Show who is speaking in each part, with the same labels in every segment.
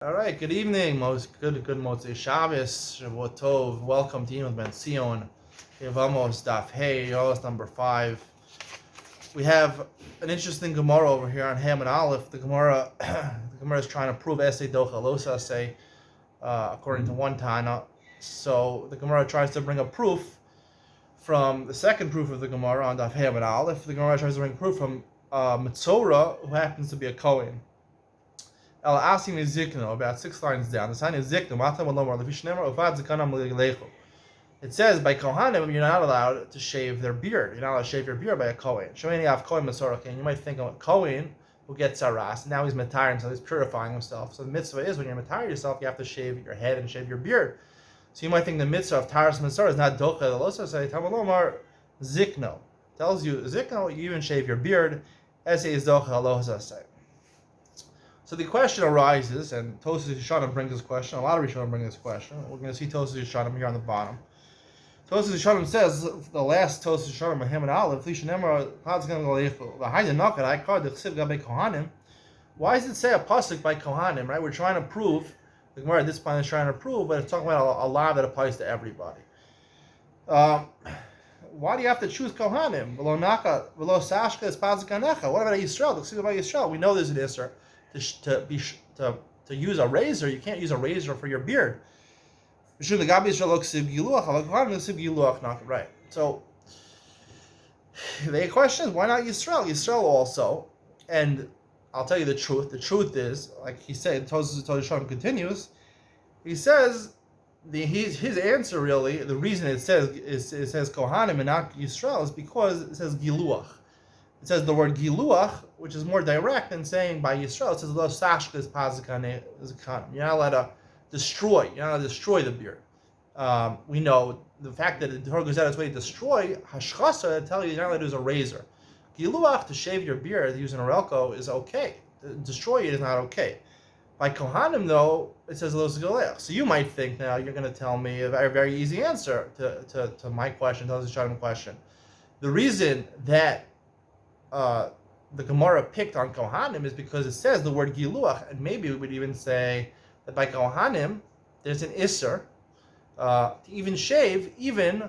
Speaker 1: All right, good evening, most good Motzei Shabbos, Shavuot Tov. Welcome to Iyun Benzion, Yevamos Daf Hey, Yolos number 5. We have an interesting Gemara over here on Ham and Aleph. The Gemara is trying to prove Esei Docha Losa say, according to one Tana. So the Gemara tries to bring a proof from the second proof of the Gemara on Daf Ham and Aleph. The Gemara tries to bring proof from Mitzora, who happens to be a Kohen. El Asim is Zikno, about 6 lines down. The sign is Zikno, Matam Alomar, Levishnema, Uvad Zikanam Lechu. It says by Kohanim, you're not allowed to shave their beard. You're not allowed to shave your beard by a Kohen. Shemini Av Kohen Masorokin. You might think of a Kohen who gets Saras. Now he's matiring, so he's purifying himself. So the mitzvah is when you're matiring yourself, you have to shave your head and shave your beard. So you might think the mitzvah of Taras Masor is not Docha, the Losa say, Tamalomar Zikno. Tells you, Zikno, you even shave your beard. Ese is Docha, Losa say. So the question arises, and Tosas Yishanim brings this question. A lot of Rishonim bring this question. We're going to see Tosas Yishanim here on the bottom. Tosas Yishanim says the last Tosas Yishanim of Ham and Aleph. Why does it say a pasuk by Kohanim? Right, we're trying to prove. The Gemara at this point is trying to prove, but it's talking about a law that applies to everybody. Why do you have to choose Kohanim? What about Yisrael? We know there's an Isser. To use a razor, you can't use a razor for your beard. Right. So the question is, why not Yisrael? Yisrael also, and I'll tell you the truth. The truth is, like he said, Tosha continues. He says his answer really, the reason it says Kohanim and not Yisrael is because it says Giluach. It says the word giluach, which is more direct than saying by Yisrael. It says lo sashkas pazikanim. You're not allowed to destroy. You're not allowed to destroy the beard. We know the fact that the Torah goes out its way to destroy hashchasa. Tell you you're not allowed to use a razor. Giluach, to shave your beard using a relko, is okay. To destroy it is not okay. By Kohanim though, it says lo zgalech. So you might think now you're going to tell me a very, very easy answer to my question, to the Shalom question. The reason that the Gemara picked on Kohanim is because it says the word Giluach, and maybe we would even say that by Kohanim there's an Isser to even shave, even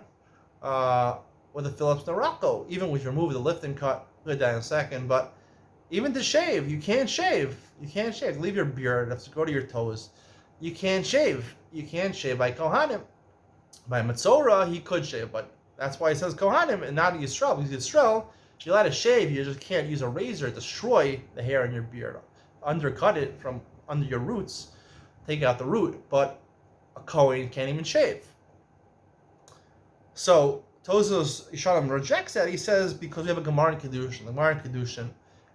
Speaker 1: with a Phillips Norako, even if you remove the lift and cut. We'll get that in a second, but even to shave, you can't shave. You can't shave. Leave your beard. It has to go to your toes. You can't shave. You can't shave by Kohanim. By Matzora, he could shave, but that's why it says Kohanim and not Yisrael, because Yisrael, if you're allowed to shave, you just can't use a razor to destroy the hair in your beard. Undercut it from under your roots, take out the root, but a Kohen can't even shave. So Tosas Yishanim rejects that. He says because we have a Gemara in Kedushin,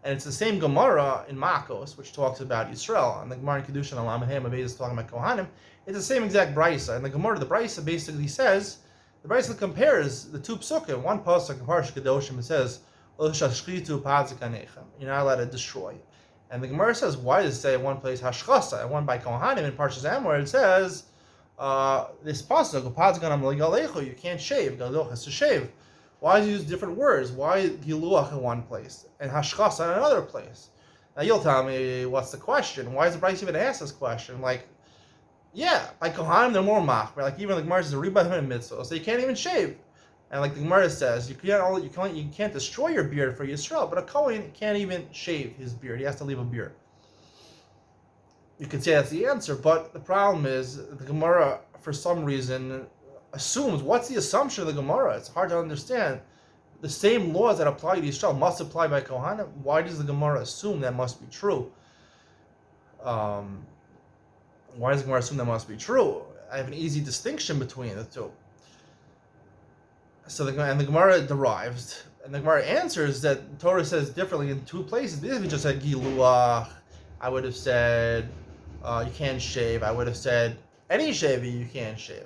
Speaker 1: and it's the same Gemara in Makos, which talks about Yisrael, and the Gemara in Kedushin, Alam Hem is talking about Kohanim. It's the same exact brisa, and the Gemara, the brisa basically says, the brisa compares the two psukim. One pasuk in Parshat Kedoshim, it says, you're not allowed to destroy. And the Gemara says, why does it say in one place hashchasa and one by Kohanim in Parshas Amor? It says this pasuk, you can't shave. Gadoch has to shave. Why does he use different words? Why giluach in one place and hashchasa in another place? Now you'll tell me what's the question. Why does the Bryce even ask this question? Like, yeah, by Kohanim they're more mach. Like even the Gemara says a ribah and mitzvah, so you can't even shave. And like the Gemara says, you can't destroy your beard for Yisrael, but a Kohen can't even shave his beard. He has to leave a beard. You could say that's the answer, but the problem is the Gemara, for some reason, assumes, what's the assumption of the Gemara? It's hard to understand. The same laws that apply to Yisrael must apply by Kohanim. Why does the Gemara assume that must be true? Why does the Gemara assume that must be true? I have an easy distinction between the two. So the Gemara derives, and the Gemara answers that the Torah says differently in two places. If it just said giluach, I would have said you can't shave. I would have said any shaving you can't shave.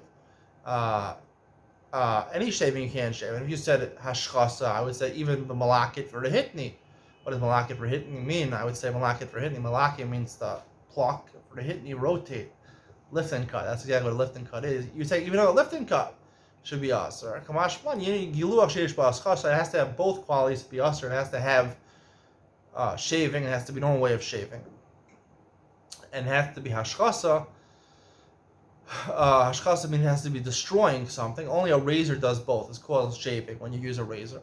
Speaker 1: Any shaving you can't shave. And if you said hashchasa, I would say even the malakit for the hitni. What does malakit for hitni mean? I would say malakit for hitni. Malakit means the pluck, for the hitni rotate, lift and cut. That's exactly what a lift and cut is. You say even though a lift and cut should be usher. Kamashman, it has to have both qualities to be usher. It has to have shaving. It has to be a normal way of shaving. and it has to be hashchasa. Hashchasa means it has to be destroying something. Only a razor does both. It's called shaving when you use a razor.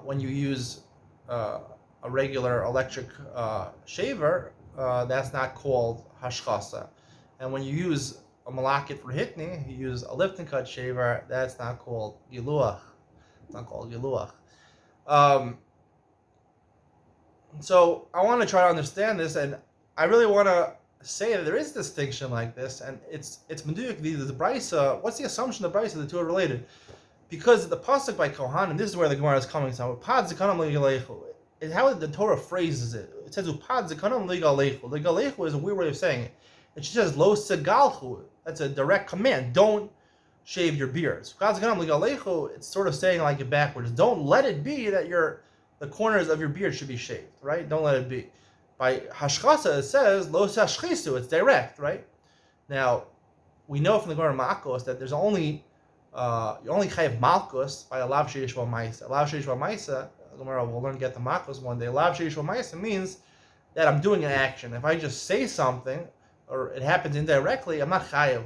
Speaker 1: When you use a regular electric shaver, that's not called hashchasa. And when you use a malakit for hitni, you use a lift and cut shaver, that's not called giluach. It's not called giluach. So I want to try to understand this, and I really want to say that there is distinction like this, and it's meduyuk. The brisa. What's the assumption of the brisa? The two are related, because the pasuk by Kohanim. This is where the Gemara is coming from. Upad zikanom ligalechu. It's how the Torah phrases it. It says upad zikanom ligalechu. Ligalechu is a weird way of saying it. And she says lo segalchu. That's a direct command. Don't shave your beards. Upad zikanom ligalechu. It's sort of saying like it backwards. Don't let it be that the corners of your beard should be shaved. Right? Don't let it be. By hashchasa, it says lo sashchisu. It's direct, right? Now, we know from the Gemara Makos that there's only you only chayav malchus by a lav sheish v'maisa. Lav sheish v'maisa. Gemara will learn to get the Makos one day. Lav sheish v'maisa means that I'm doing an action. If I just say something or it happens indirectly, I'm not chayav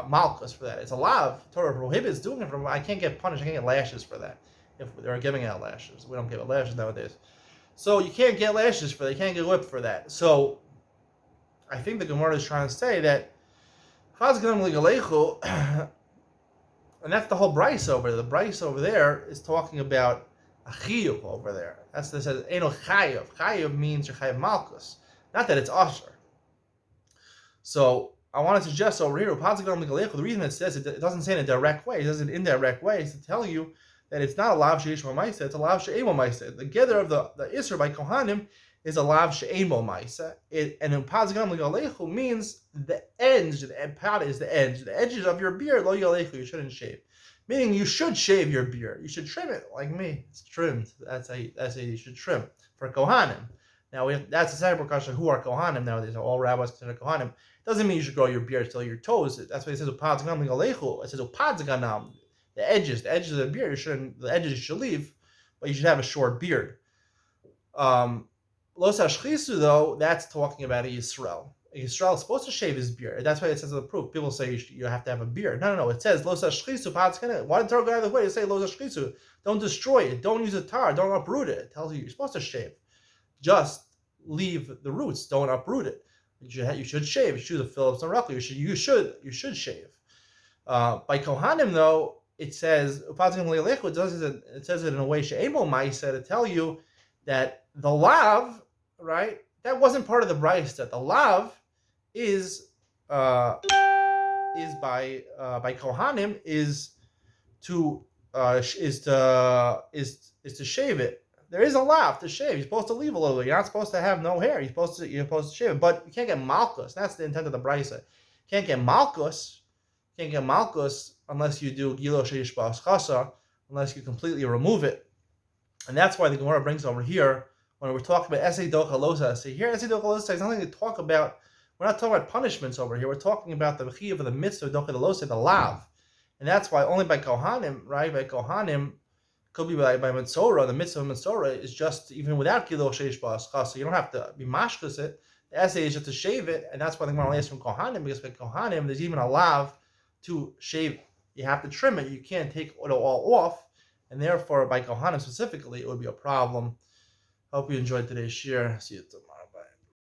Speaker 1: malchus for that. It's a lav. Torah prohibits doing it from. I can't get punished. I can't get lashes for that. If they're giving out lashes, we don't give out lashes nowadays. So you can't get lashes for that. You can't get whipped for that. So I think the Gemara is trying to say that and that's the whole brisa over there. The brisa over there is talking about a chiyuv over there. That's that says eno chayav. Chayav means you're chayav malchus. Not that it's usher. So I want to suggest over here, the reason it says it doesn't say in a direct way, it says in an indirect way, is to tell you that it's not a lav she'ish ma'isa, it's a lav she'emo ma'isa. The gather of the Isra by Kohanim is a lav she'emo ma'isa. And in Pazgam Ligalechu means the edge, the pad is the edge. The edges of your beard, lo yalechu, you shouldn't shave. Meaning you should shave your beard. You should trim it like me. It's trimmed. That's how you should trim. For Kohanim. Now, that's a separate question. Who are Kohanim nowadays? All rabbis consider Kohanim. Doesn't mean you should grow your beard till your toes. That's why it says Pazgam Ligalechu. It says Pazganam. The edges of the beard, the edges you should leave, but you should have a short beard. Lo sashchisu, though, that's talking about a Yisrael. A Yisrael is supposed to shave his beard. That's why it says in the proof. People say you have to have a beard. No. It says lo sashchisu. Why did Torah go out of the way to say lo sashchisu? Don't destroy it. Don't use a tar. Don't uproot it. It tells you you're supposed to shave. Just leave the roots. Don't uproot it. You should shave. You should use a Phillips and Ruckler. You should shave. By Kohanim, though, it says it says it in a way she'emo ma'isa to tell you that the lav, right? That wasn't part of the brisa. The lav is by Kohanim is to shave it. There is a lav to shave. You're supposed to leave a little bit. You're not supposed to have no hair. You're supposed to shave it, but you can't get malchus. That's the intent of the brisa. You can't get malchus. Unless you do gilo sheish ba'aschasa, unless you completely remove it. And that's why the Gemara brings over here, when we're talking about esei docha losa, say here, esei docha losa is nothing to talk about. We're not talking about punishments over here. We're talking about the chiyuv of the mitzvah docha losa, the lav. And that's why only by Kohanim, right? By Kohanim, could be by Metzora, the mitzvah of Metzora is just, even without gilo sheish ba'aschasa, you don't have to be mashkas it. The essay is just to shave it, and that's why the Gemara asks from Kohanim, because by Kohanim, there's even a lav to shave. You have to trim it. You can't take it all off. And therefore, by Kohanim specifically, it would be a problem. Hope you enjoyed today's share. See you tomorrow.